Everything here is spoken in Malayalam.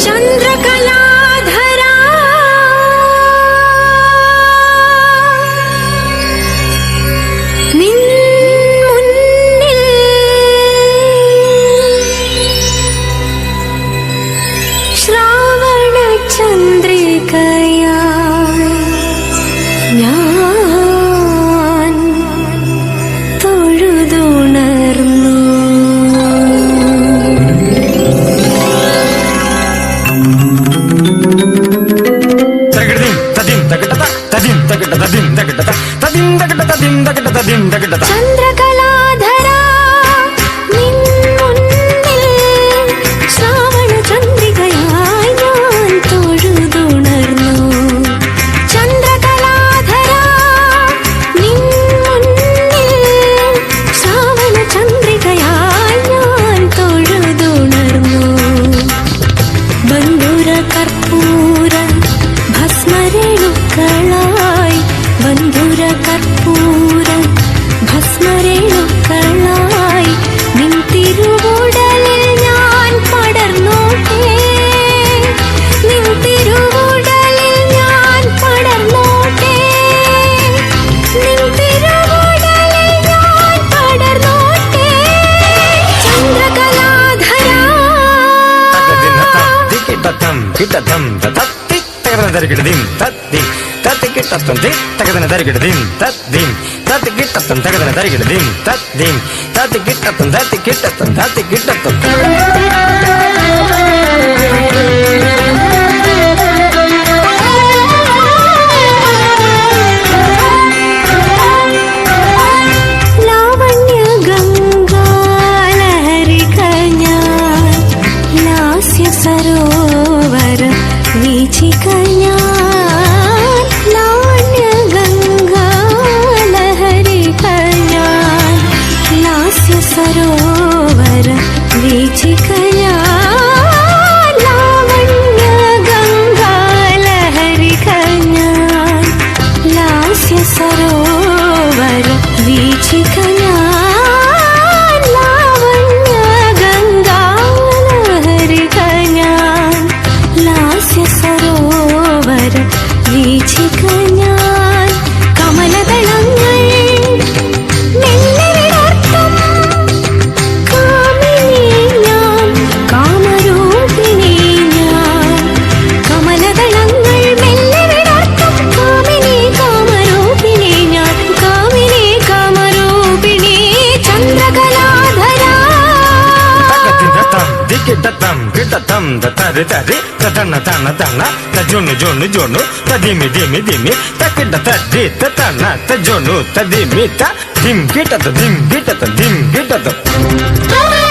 ചന്ദ്രകലാധരാ നിൻ മുന്നിൽ ശ്രാവണ ചന്ദ്രികയായി ഞാൻ തൊഴുതുണർന്നു. ചന്ദ്രകലാധരാ നിൻ മുന്നിൽ ശ്രാവണ ചന്ദ്രികയായി ഞാൻ തൊഴുതുണർന്നു. ചന്ദ്രകലാധരാ നിൻ മുന്നിൽ ശ്രാവണ ചന്ദ്രികയായി ഞാൻ തൊഴുതുണർന്നു. ബന്ധുര കർപ്പൂര ഭസ്മരേണുക്കളായി ബന്ധുര കർപ്പൂര ഭസ്മരേണുക്കളായി നിൻ തിരുവുടലിൽ ഞാൻ പടർന്നോട്ടെ. നിൻ തിരുവുടലിൽ ഞാൻ പടർന്നോട്ടെ. നിൻ തിരുവുടലിൽ ഞാൻ പടർന്നോട്ടെ. ചന്ദ്രകലാധരാ ലാവണ്യ ഗംഗാലഹരിക ഞാൻ ലാസ്യ സരോവര വീചിക ഞാൻ ലാവണ്യ ഗംഗാലഹരിക ഞാൻ ലാസ്യ സരോവര വീചിക ഞാൻ ലാവണ്യ ഗംഗാലഹരിക ഞാൻ ലാസ്യ സരോവര വീചിക ഞാൻ ലാവണ്യ ഗംഗാലഹരിക ഞാൻ ലാസ്യ സരോവര വീചിക ഞാൻ. കമലദളങ്ങൾ മെല്ലെ വിടർത്തും കാമിനി ഞാൻ കാമരൂപിണി ഞാൻ. കമലദളങ്ങൾ മെല്ലെ വിടർത്തും കാമിനി കാമരൂപിണി ഞാൻ കാമിനി കാമരൂപിണി. ചന്ദ്രകലാധരാ dim